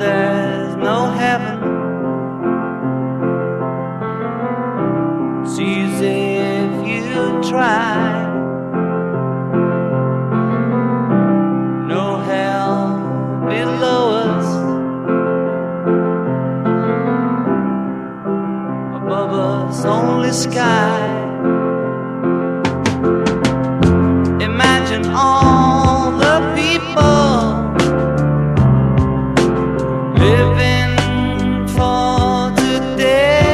there's no heaven. It's easy if you try. No hell below us, above us only sky. Imagine all the people living for today.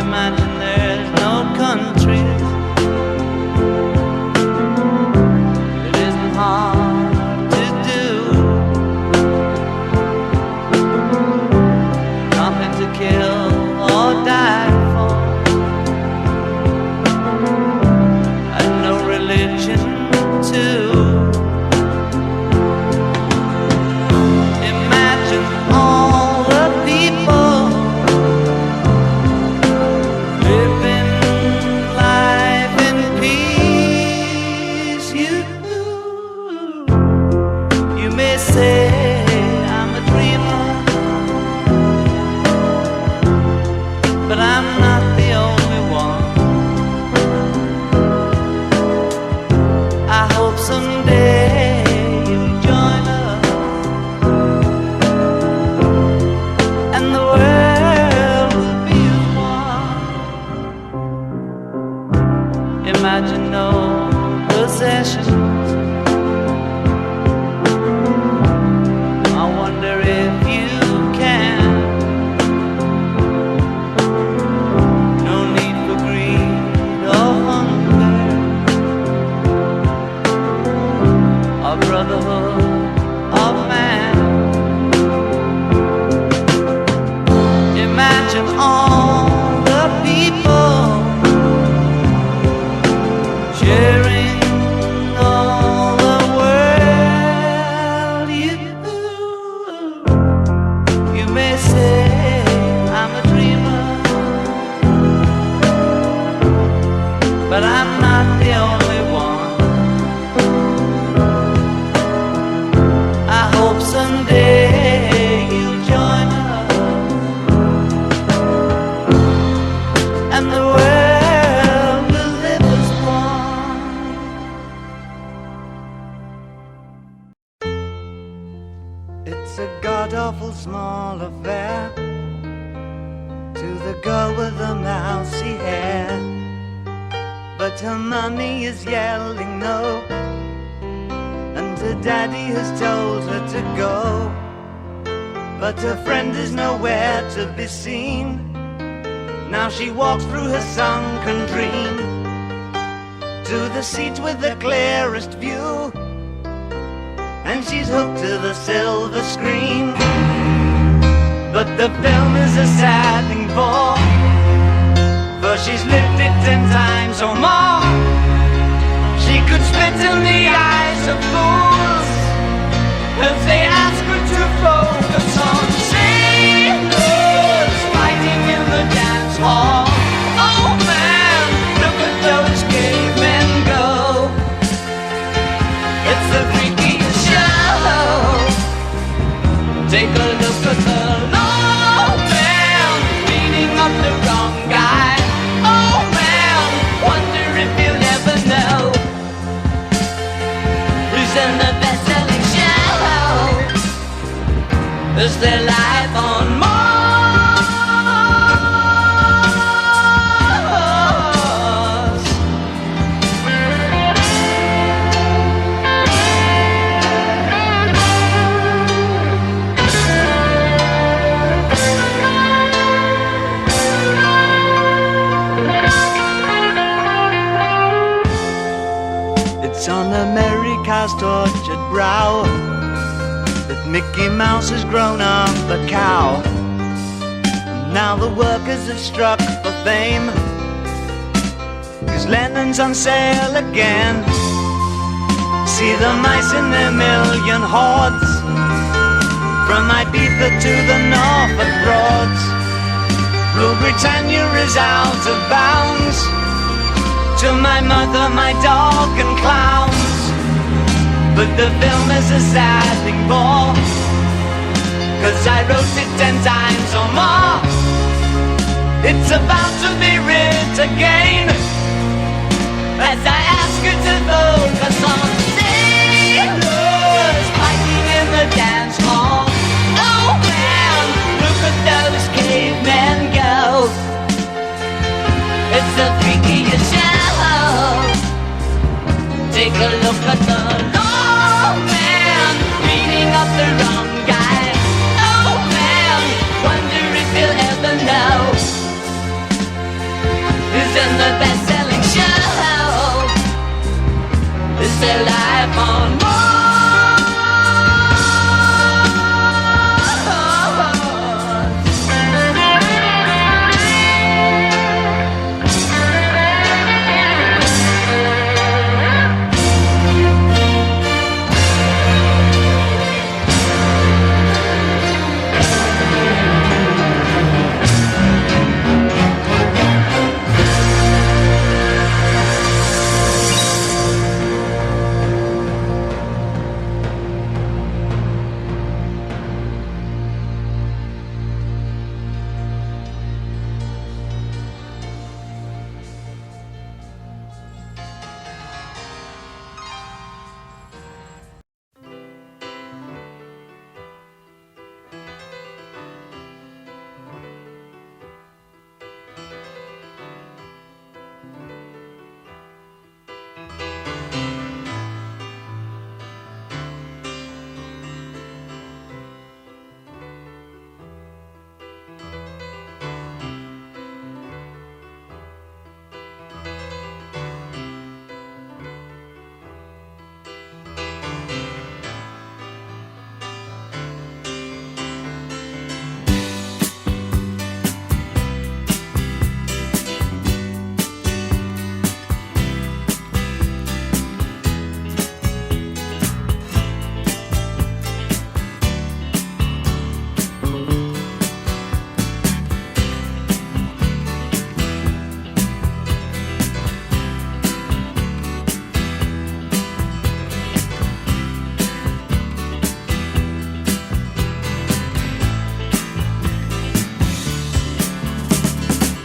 Imagine there's no countries. It isn't hard to do. Nothing to kill or die for, and no religion too. Imagine all the people living life in peace. You may say I'm a dreamer, but I'm not the only one. I hope someday you'll join us, and the world will be as one. Imagine no possessions. I wonder if you can. No need for greed or hunger, a brotherhood of man. Imagine all the people sharing all the world. You may say I'm a dreamer, but I'm not the only one. I hope someday you'll join us, and the world will live as one. It's a god-awful small affair to the girl with the mousy hair, but her mommy is yelling no, and her daddy has told her to go. But her friend is nowhere to be seen. Now she walks through her sunken dream to the seat with the clearest view, and she's hooked to the silver screen. But the film is a sad thing for she's lived it 10 times or more. She could spit in the eyes of fools if they ask her to focus on sailors fighting in the dance hall. Oh man, look at those cavemen go. It's the freakiest show. Take a look at the low man beating up the wrong guy. Oh man, wonder if you'll ever know who's in the best-selling show. Is there life on Mars? It's on America's tortured brow that Mickey Mouse has grown up a cow. And now the workers have struck for fame, 'cause Lennon's on sale again. See the mice in their million hordes, from Ibiza to the Norfolk Broads. Rule Britannia is out of bounds, to my mother, my dog and clowns. but the film is a sad thing more, 'cause I wrote it 10 times or more. It's about to be written again, as I ask you to focus on sailors fighting in the dance hall. Oh man, look at those cavemen go. It's the freakiest show. Take a look at the old man beating up the wrong guy. Oh man, wonder if you'll ever know who's in the best-selling show. Is there life on Mars?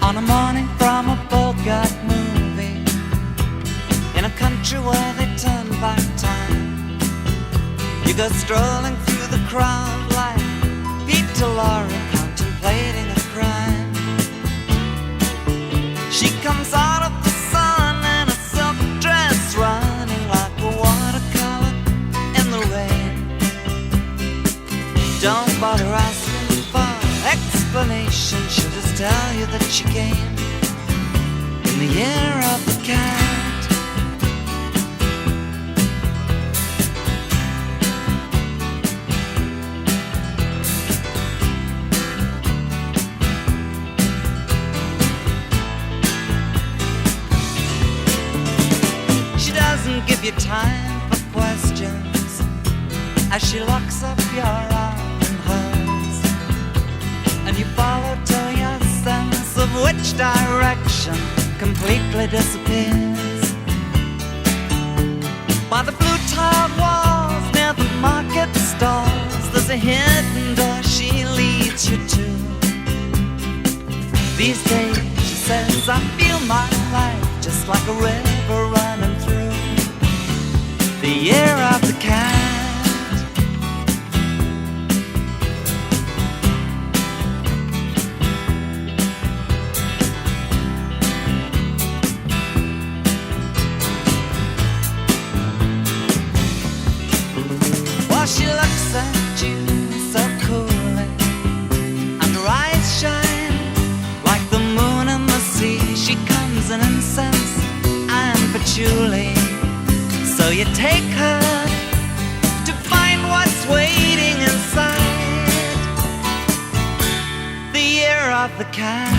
On a morning from a Bogart movie, in a country where they turn back time, you go strolling through the crowd like Peter Lorre contemplating a crime. She comes out of the sun in a silk dress, running like a watercolor in the rain. Don't bother asking for explanation, she'll just tell you that she came in the year of the cat. She doesn't give you time for questions as she locks up your arm in hers, and you follow till your sense of which direction completely disappears. By the blue tiled walls near the market stalls, there's a hidden door she leads you to. These days, she says, I feel my life just like a river running through the year of the cat. She looks at you so coolly, and her eyes shine like the moon in the sea. She comes in incense and patchouli, so you take her to find what's waiting inside the year of the cat.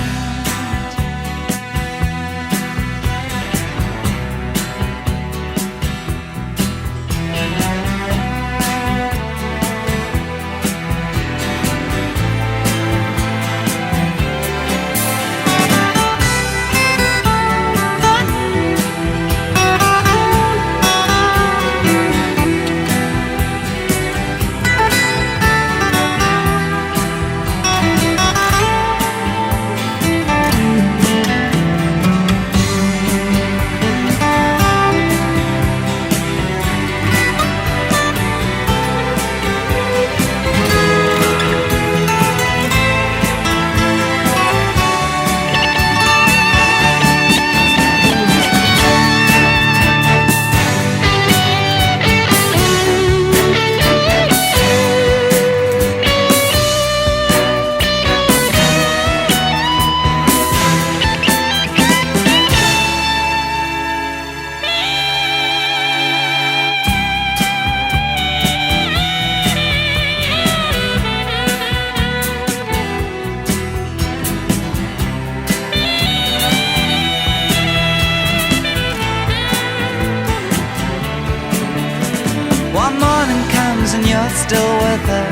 morning comes and you're still with her,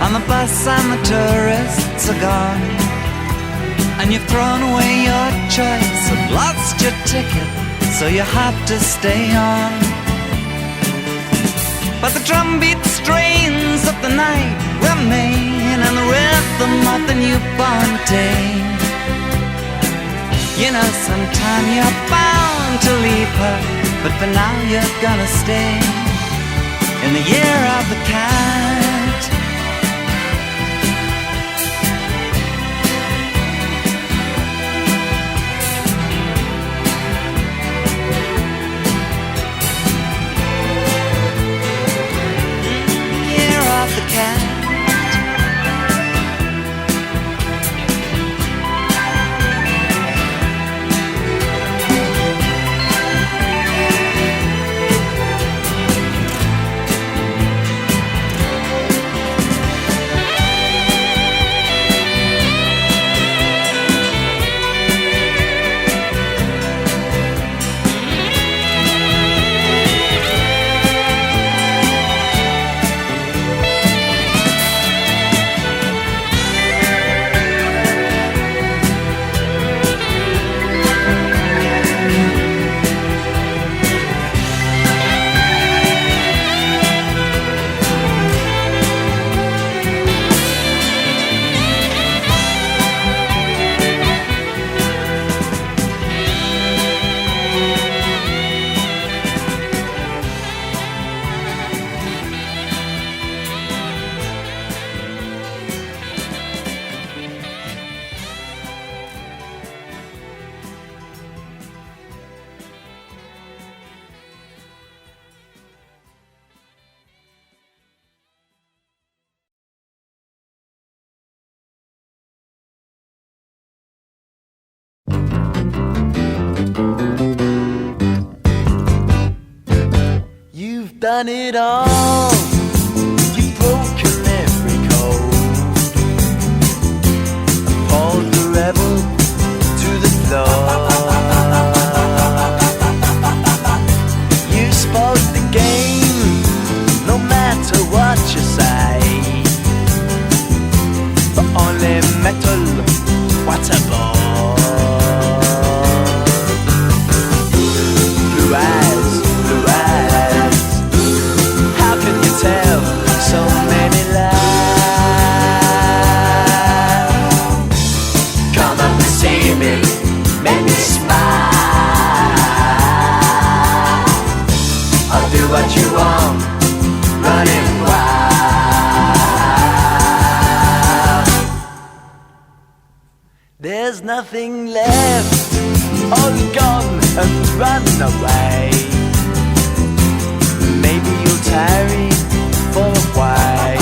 and the bus and the tourists are gone, and you've thrown away your choice and lost your ticket, so you have to stay on. But the drumbeat strains of the night remain, and the rhythm of the newborn day. You know, sometime you're bound to leave her, but for now you're gonna stay in the year of the cat. Year of the cat. You've done it all. You've broken every code. Appalled the rebel to the floor. You spoiled the game, no matter what you say. But only metal, what a bore. Blue eyes, blue eyes. How can you tell so many lies? Come up and see me, make me smile. I'll do what you want, running wild. There's nothing left, all gone and run away. Maybe you'll tarry for a while.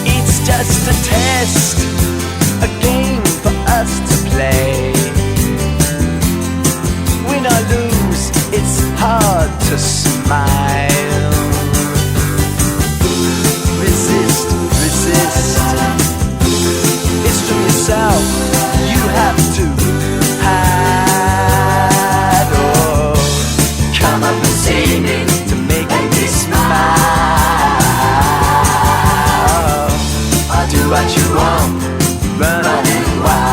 It's just a test, a game for us to play. Win or lose, it's hard to smile. Resist, resist. It's from yourself, you have to hide. Oh, come up and see me to make me smile. I'll do what you want, running wild.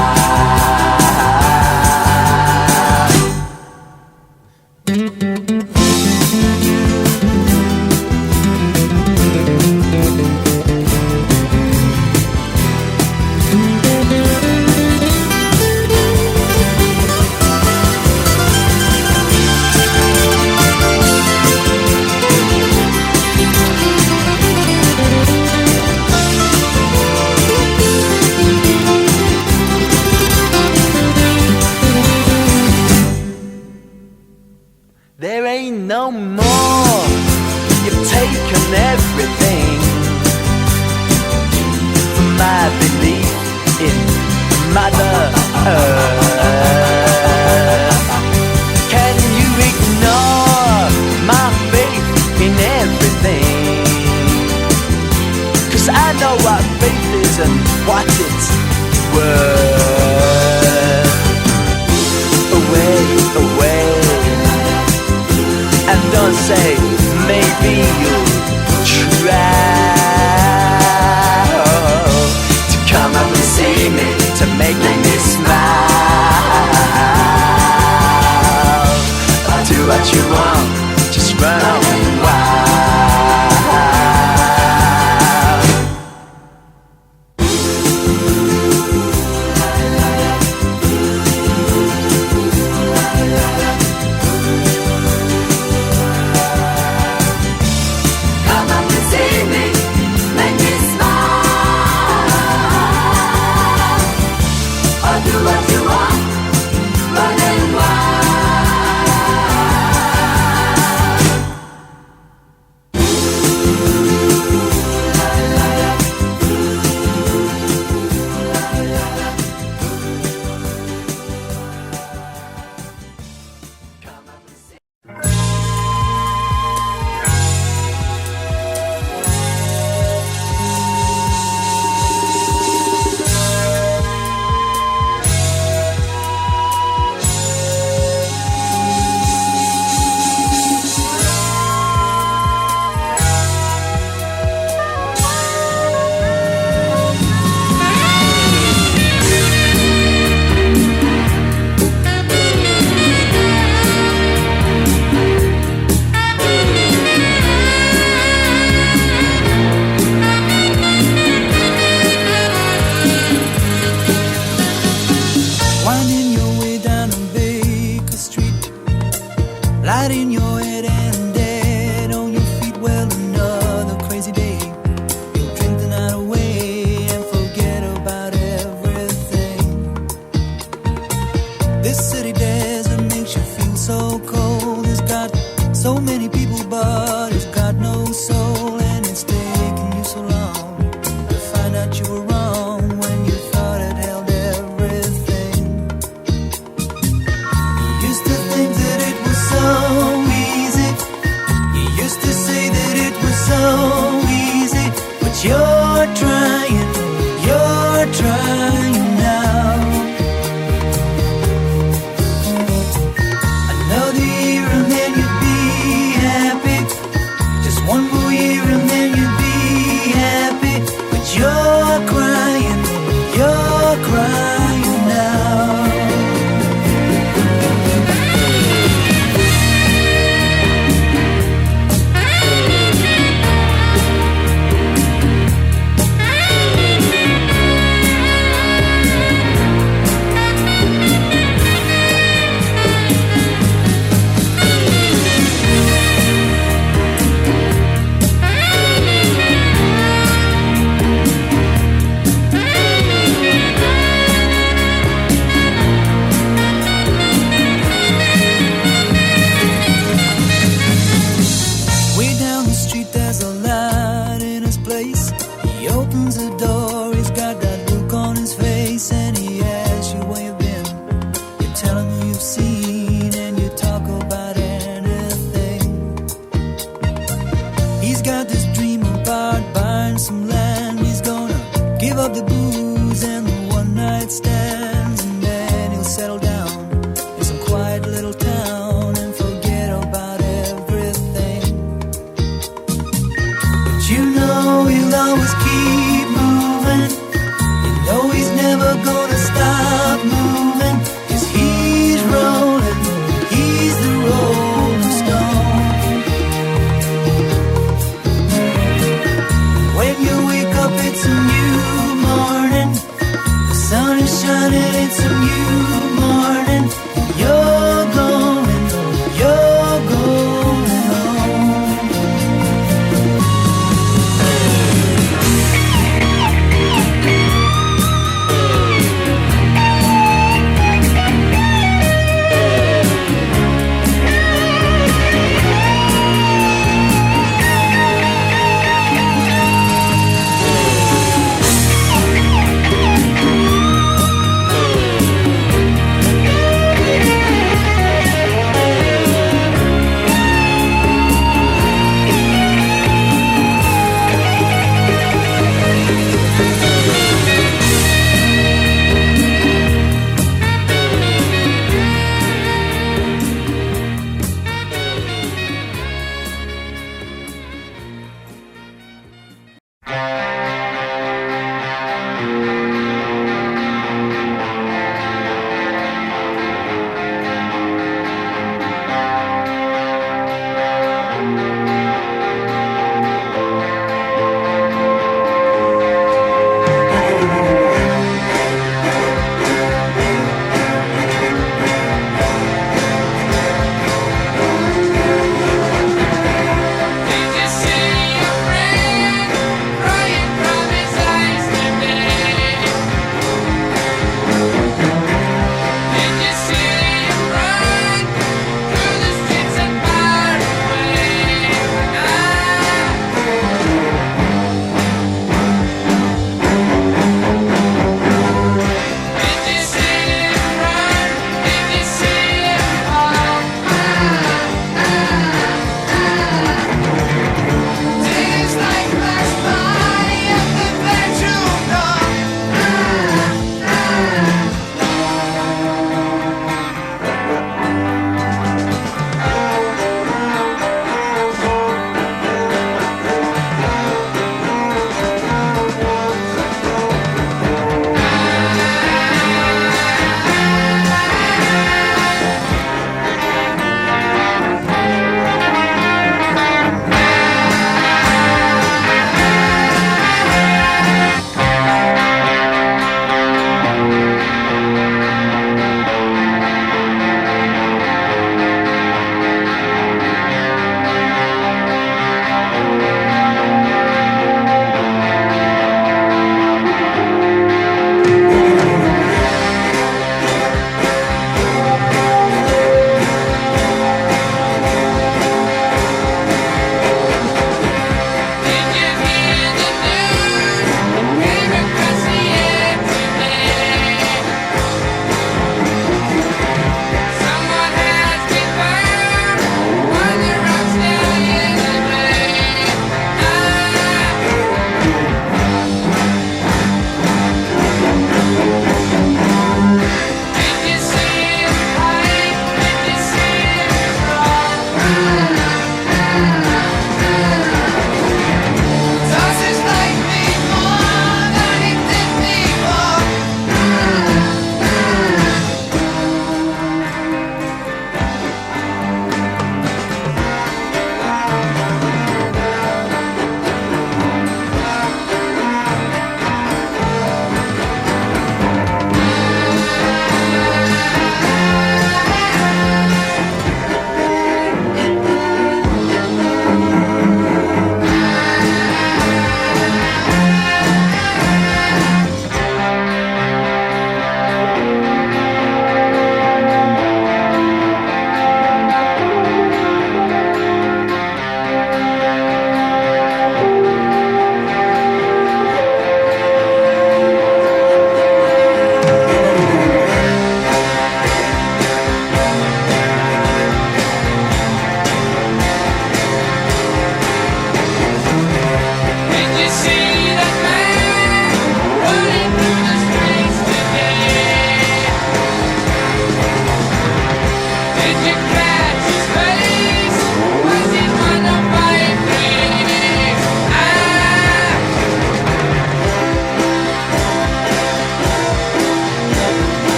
There ain't no more, you've taken everything from my belief in Mother Earth. Can you ignore my faith in everything? 'Cause I know what faith is and what it's worth. Away, away, don't say maybe you'll try to come up and see me, to make me smile. Do what you want, just run off wild.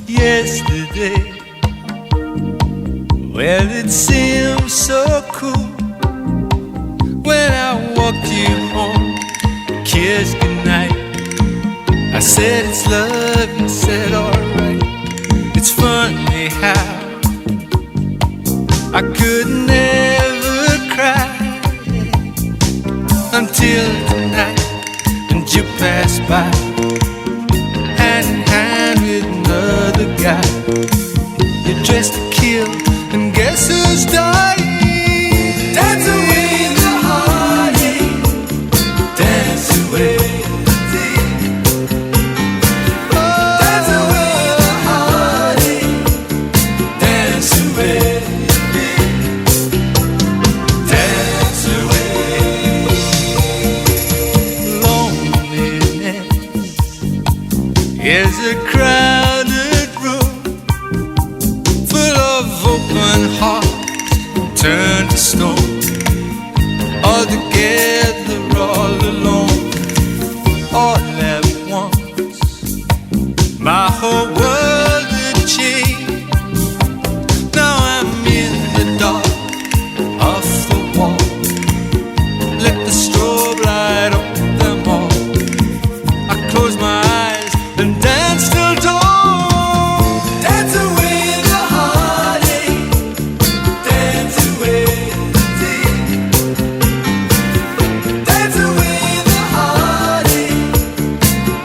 Yesterday, well, it seemed so cool when I walked you home, kissed goodnight. I said it's love, you said alright. It's funny how I could never cry until tonight, and you passed by hand in hand with another guy. You're dressed to kill, and guess who's dying? Dance away the heartache, dance away the day. Oh, dance away the heartache, dance away the day. Dance away. Loneliness is a crowded room full of open hearts turned to stone, all together, all alone, all at once. My whole world had changed. Now I'm in the dark, off the wall. Let the strobe light on them all. I close my eyes and dance till dawn. Dance away the heartache, dance away the day. Dance away the heartache,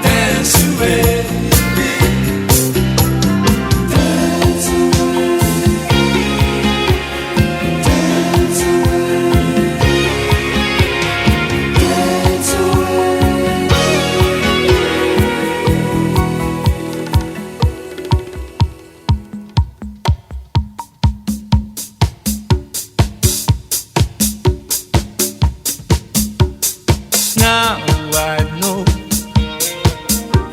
dance away the day. Dance away, dance Now I know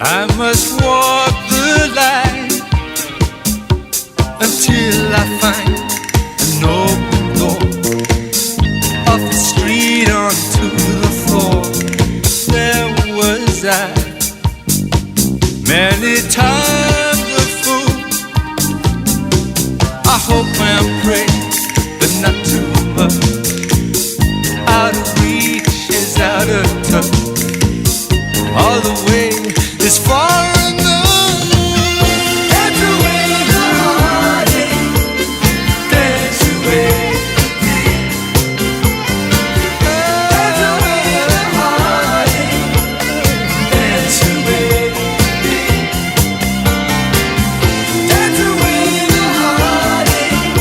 I must walk the line until I find an open door, off the street onto the floor. There was I, many times a fool. I hope and pray, but not too much. Out of reach is out of touch. All the way is far enough. Dance away the heartache, dance away the day. Dance away the heartache, dance away the day. Dance away the heartache,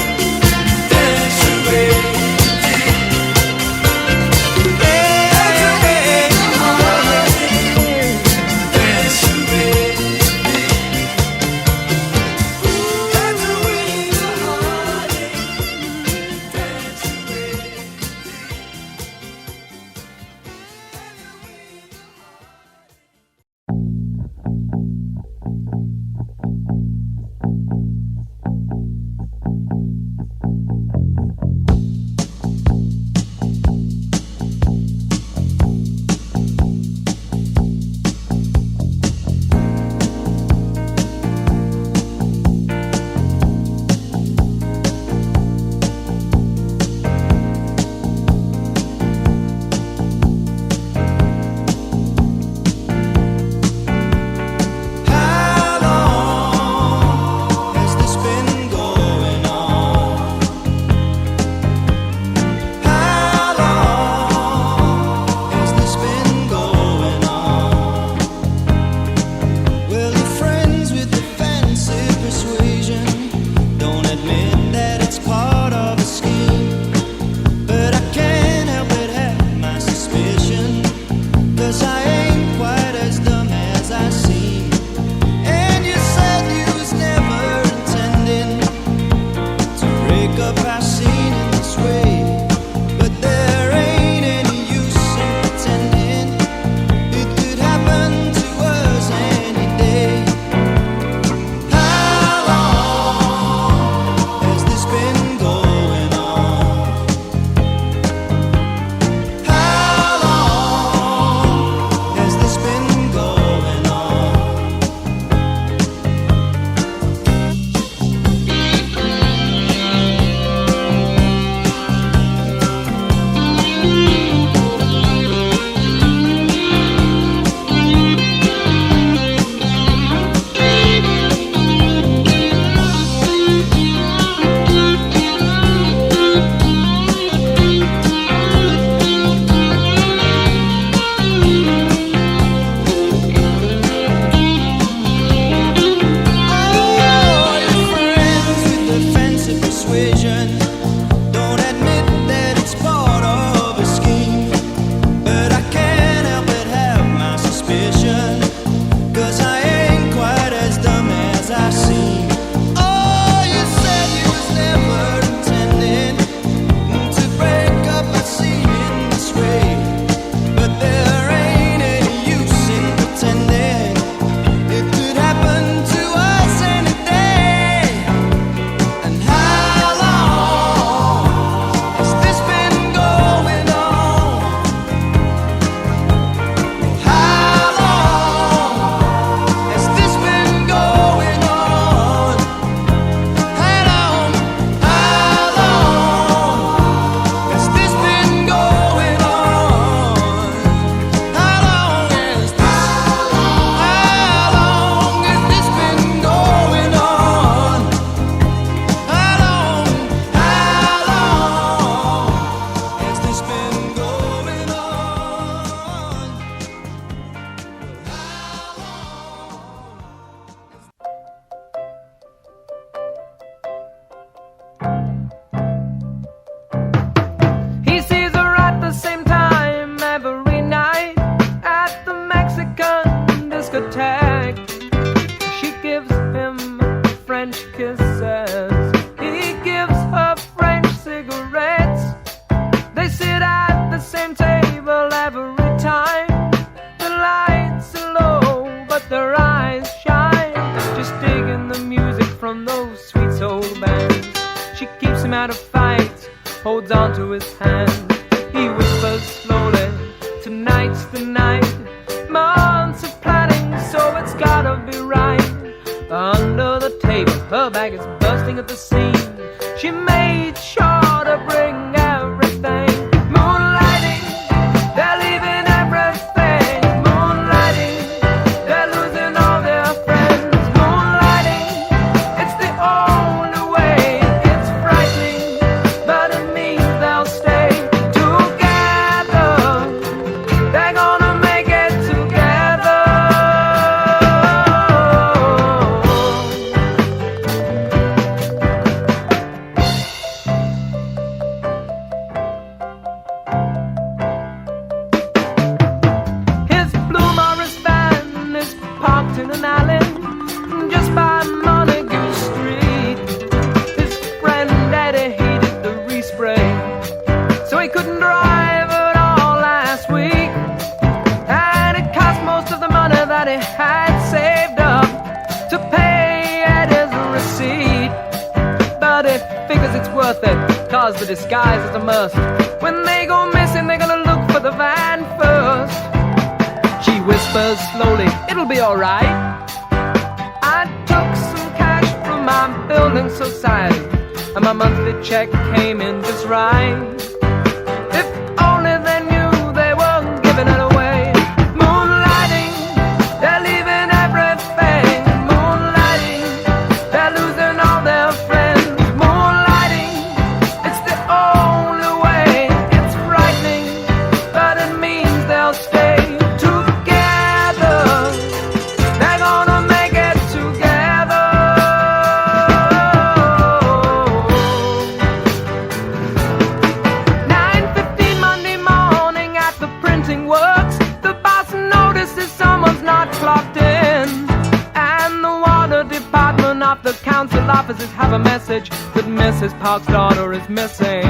those sweet soul bands. She keeps him out of fights, holds on to his hand. He whispers slowly, tonight's the night. Months of planning, so it's gotta be right. Under the table, her bag is bursting at the seams. She made sure to bring everything. Moonlighting, they're leaving everything. Moonlighting, they're losing all their friends. Moonlighting, it's the only way. It's frightening, but it means they'll stay together. They're gonna make it together. His blue Morris van is parked in an alley just by Montague Street. His friend Eddie hated the respray, so he couldn't drive at all last week. And it cost most of the money that he had saved up to pay Eddie's receipt. But he figures it's worth it, cause the disguise is a must. When they go missing, they're gonna look for the van first. She whispers slowly, it'll be alright. I took some cash from my building society, and my monthly check came in just right. If only they knew they were giving it away. Moonlighting, they're leaving everything. Moonlighting, they're losing all their friends. Moonlighting, it's the only way. It's frightening, but it means they'll stay together. They're gonna make it together. 9:15 Monday morning at the printing works. The boss notices someone's not clocked in, and the water department of the council offices have a message that Mrs. Park's daughter is missing.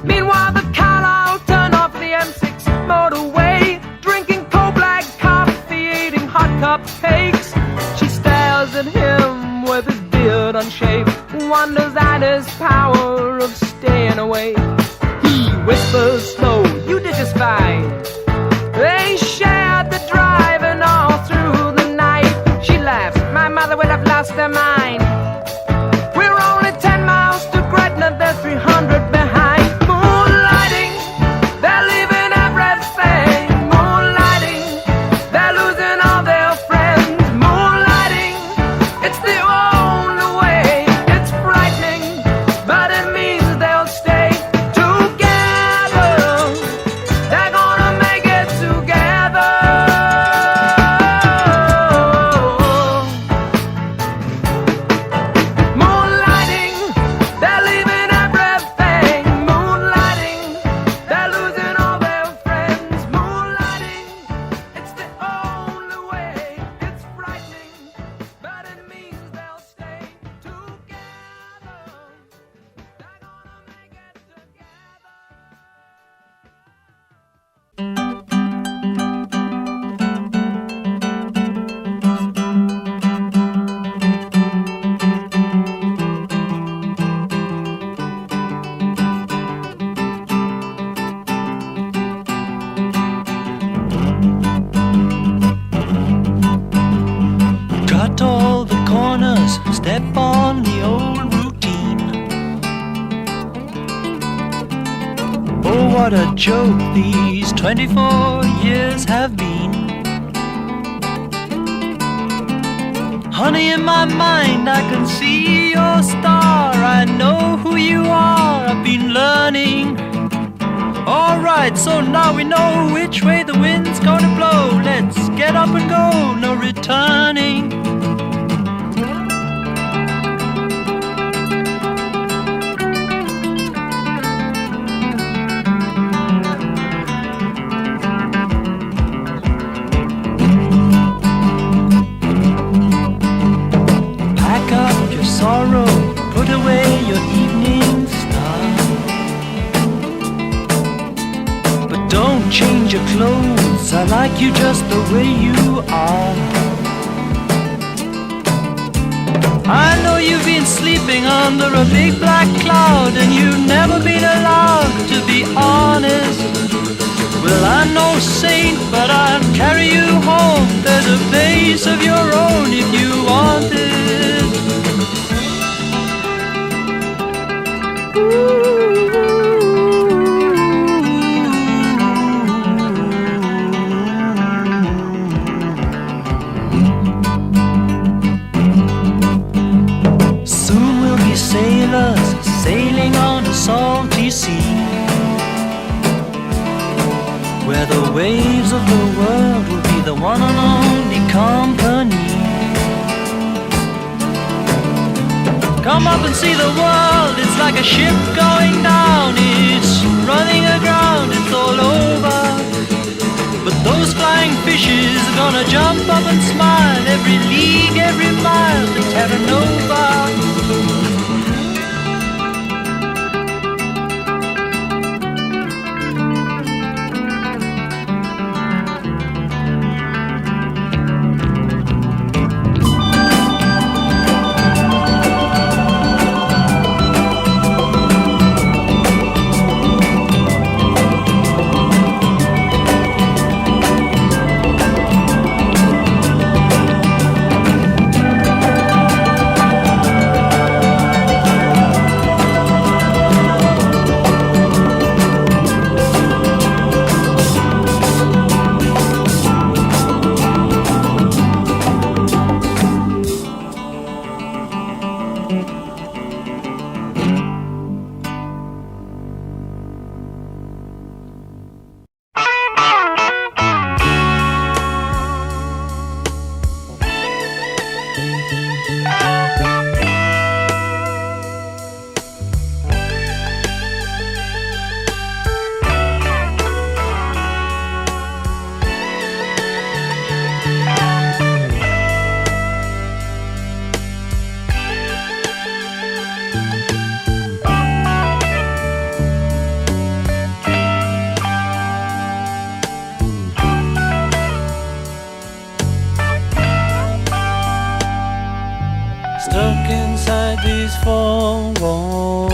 Meanwhile, the Carlisle turn off the M6 motorway, drinking cold black coffee, eating hot cupcakes. She stares at him with his beard unshaved, wonders at his power of staying awake. He whispers slow, you did just fine. They shared the driving all through the night. She laughs, my mother would have lost her mind. We're only 10 miles to Gretna, they're 300 behind. Moonlighting, they're leaving everything. Moonlighting, they're losing all their friends. Moonlighting, it's the only way. It's frightening, but it means they'll stay together. They're gonna make it together. Moonlighting, they're leaving everything. Moonlighting, they're losing all their friends. Moonlighting, it's the only way. It's frightening, but it means they'll stay together. They're gonna make it together. Cut all the corners, step on the old routine. Oh, what a joke these 24 years have been. Honey, in my mind I can see your star. I know who you are, I've been learning. Alright, so now we know which way the wind's gonna blow. Let's get up and go, no returning. Pack up your sorrow, put away your evening star. But don't change your clothes, I like you just the way you are. I know you've been sleeping under a big black cloud, and you've never been allowed to be honest. Well, I'm no saint, but I'll carry you home. There's a place of your own if you want it. Soon we'll be sailors sailing on a salty sea, where the waves of the world will be the one and only company. Come up and see the world, it's like a ship going down. It's running aground, it's all over. But those flying fishes are gonna jump up and smile every league, every mile to Terra Nova. Stuck inside these four walls,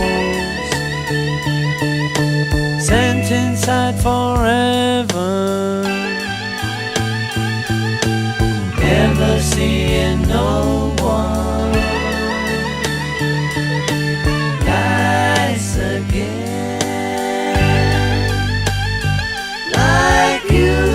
sent inside forever, never seeing no one nice again like you.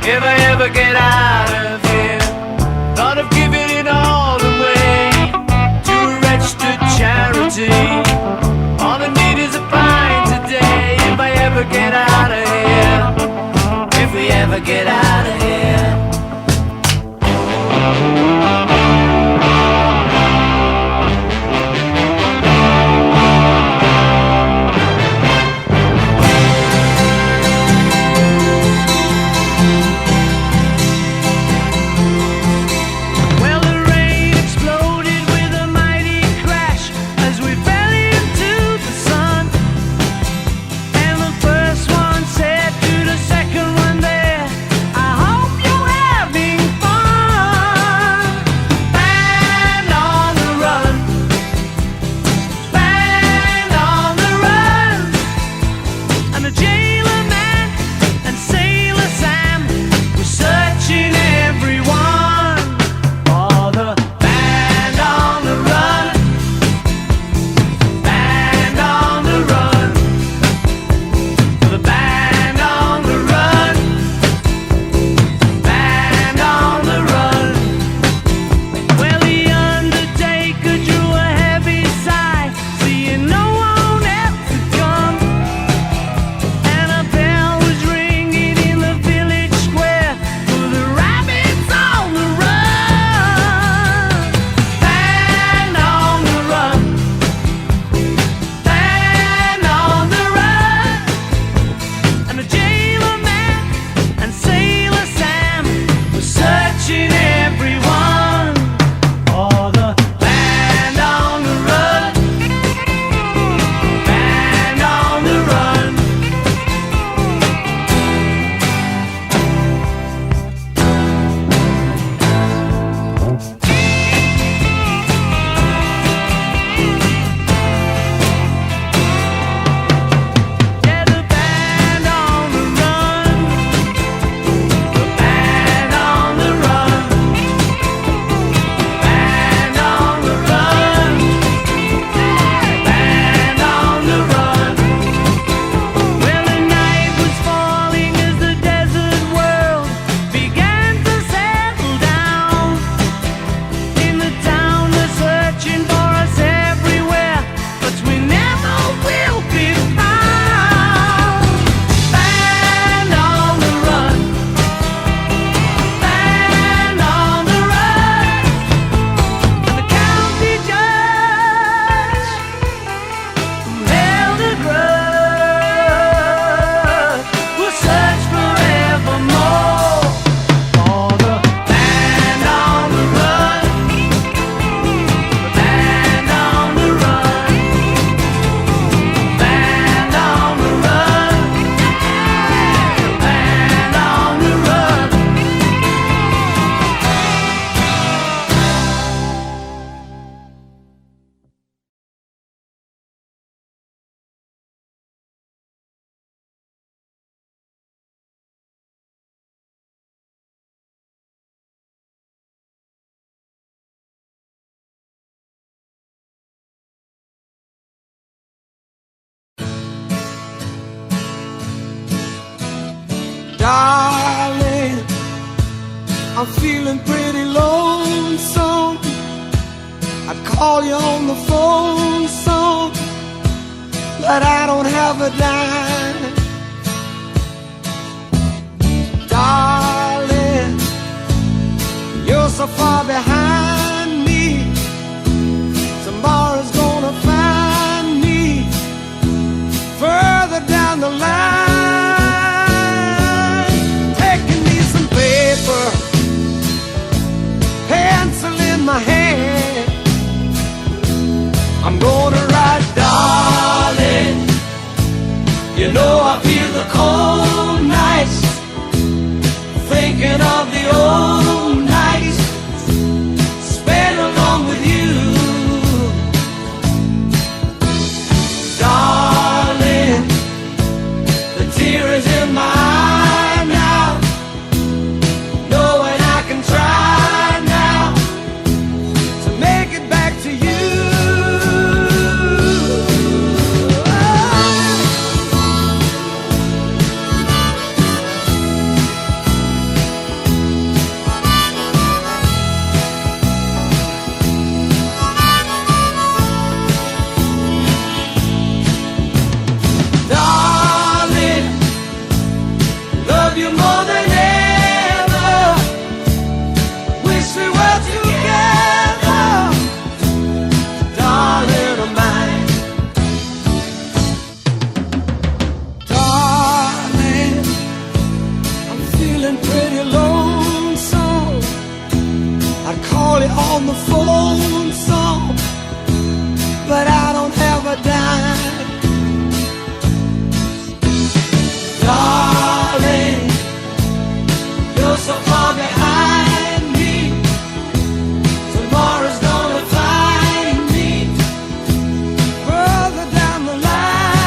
If I ever get out of here, thought of giving it all away to a registered charity. All I need is a pint today. If I ever get out of here, if we ever get out of here. I'm feeling pretty lonesome. I'd call you on the phone some, but I don't have a dime. Darling, you're so far behind me. Tomorrow's gonna find me further down the line. Taking me some paper, pencil in my hand. I'm gonna write, darling, you know I feel the cold nights, thinking of the old nights spent along with you. Darling, the tear is in my eye now, knowing I can try now to make it back to you. On the phone some, but I don't have a dime. Darling, you're so far behind me. Tomorrow's gonna find me further down the line.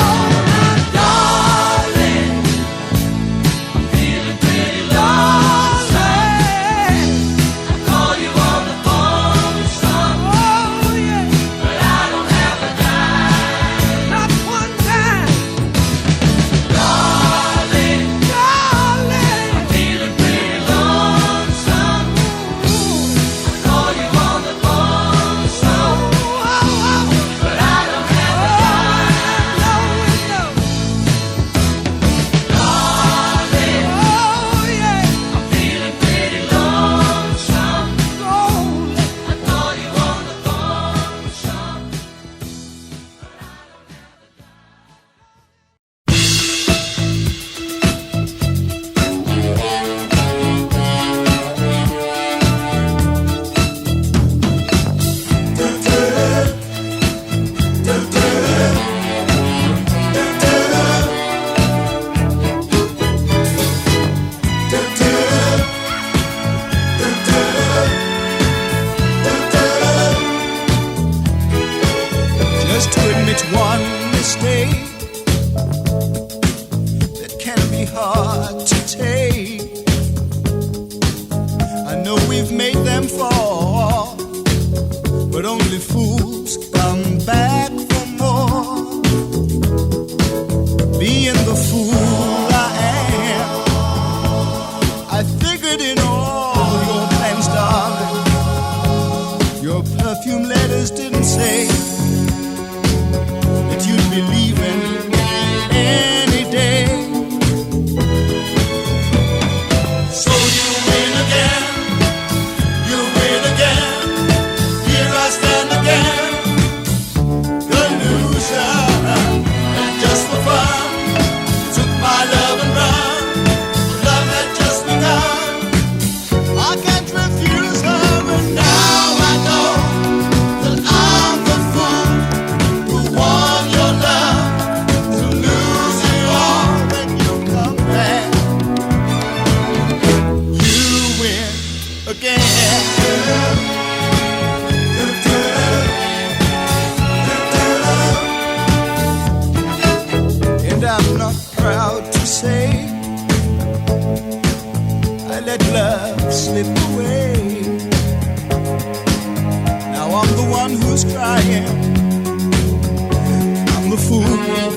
Oh, my darling, I'm feeling pretty low.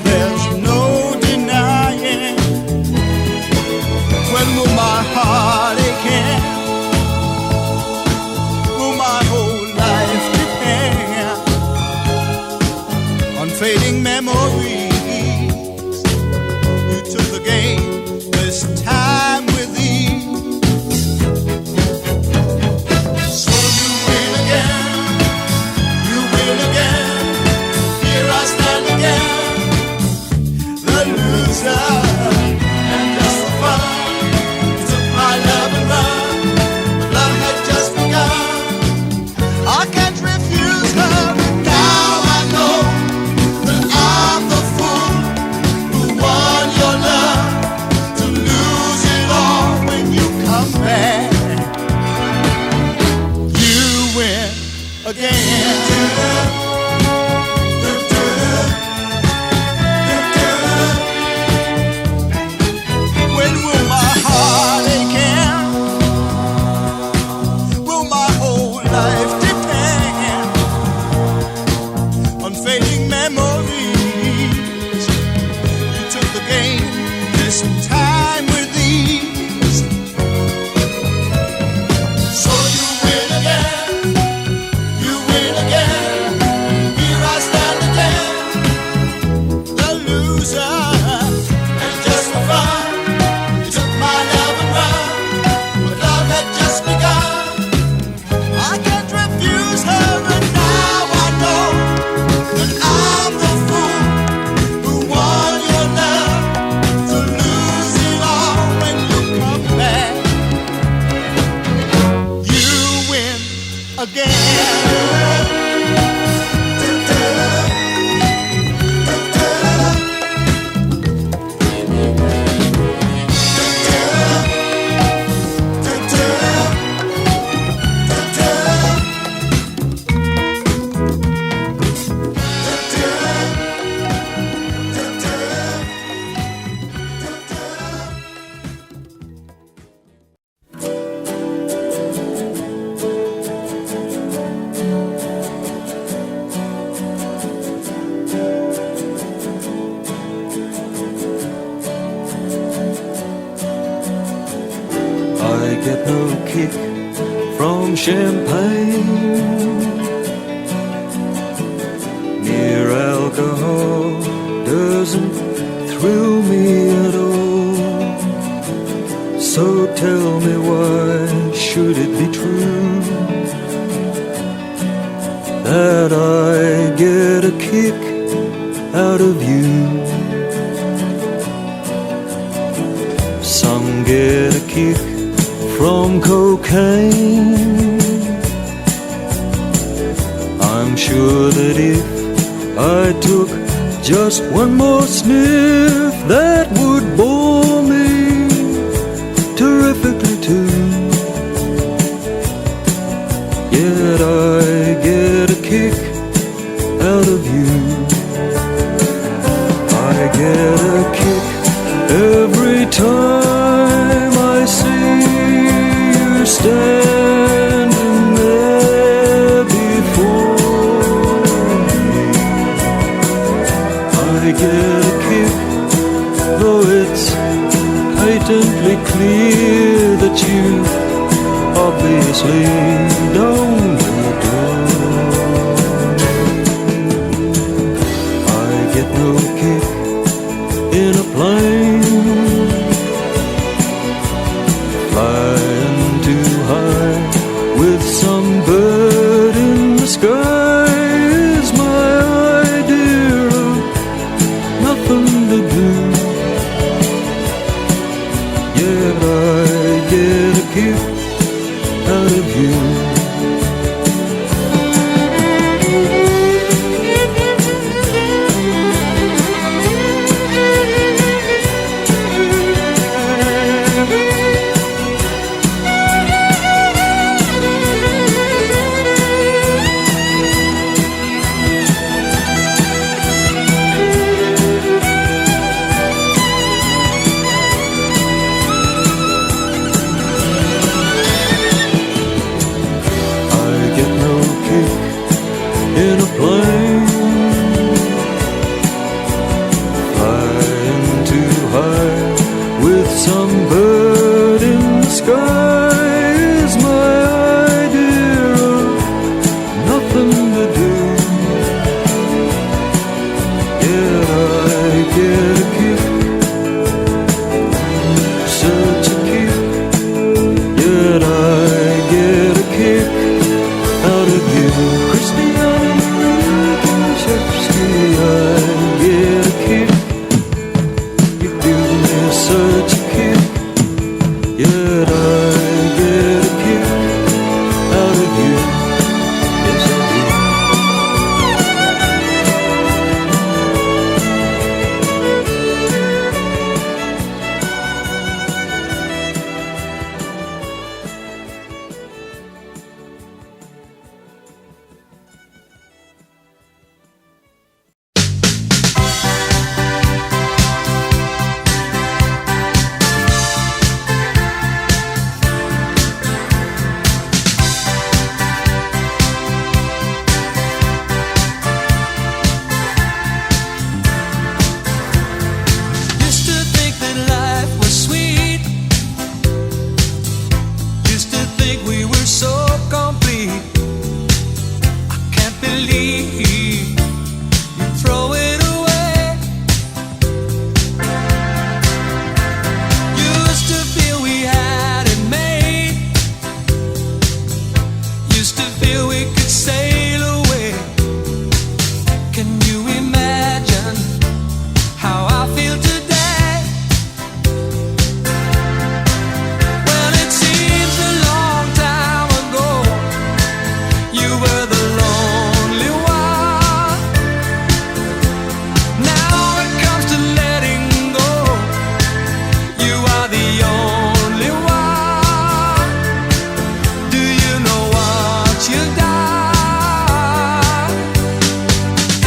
There's no denying when the When will my heart aching? Will my whole life depend on fading memories? You took the game this time with ease. So you win again, you win again. Here I stand again, the loser. And just for fun, you took my love and run, but love had just begun. I can't refuse her, and now I know that I'm the fool who won your love, to lose it all when you come back. You win again. I get no kick from champagne. Mere alcohol doesn't thrill me at all. So tell me, why should it be true that I get a kick out of you? Some get a kick from cocaine. I'm sure that if I took just one more sniff, that would bore me terrifically too. Yet I get a kick out of you. I get a kick every time I see you standing there before me. I get a kick, though it's patently clear that you obviously don't adore. I get no kick in a plane, flying too high with some bird in the sky is my idea of nothing to do. Yet I get a kick out of you. In a plane, flying too high with some bird in the sky is my idea of nothing to do. Yet I get a kick, such a kick. Yet I get a kick out of you, Christiana. I get a kick. You give me such a kick. Yet I get a kick out of you. Yes, I do. leave, you throw it away. Used to feel we had it made. Used to feel we could sail away. Can you imagine how I feel today? Well, it seems a long time ago you were the lonely one. Now it comes to letting go, you are the only one. Do you know what you've done?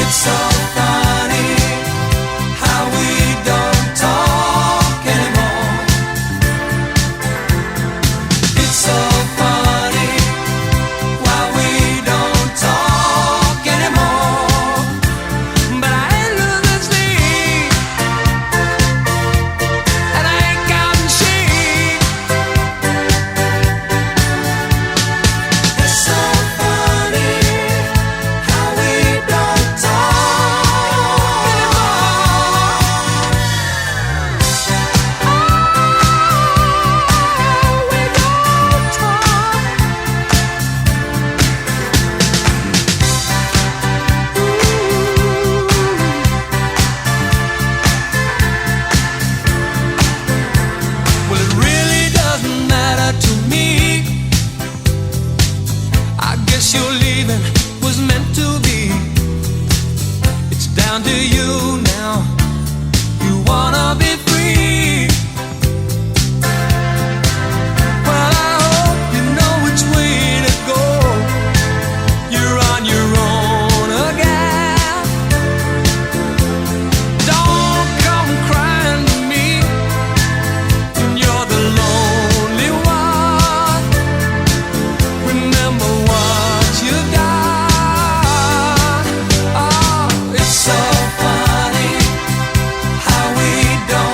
It's so funny how we don't talk anymore. It's so funny why we don't talk anymore. But I ain't losing sleep, and I ain't counting sheep. It's so funny how we don't talk anymore. We don't talk. Well, it really doesn't matter to me. I guess your leaving was meant to be. It's down to you now. You wanna be free. Well, I hope you know which way to go. You're on your own again. Don't come crying to me when you're the lonely one. Remember what you've done. Oh, it's so funny how we don't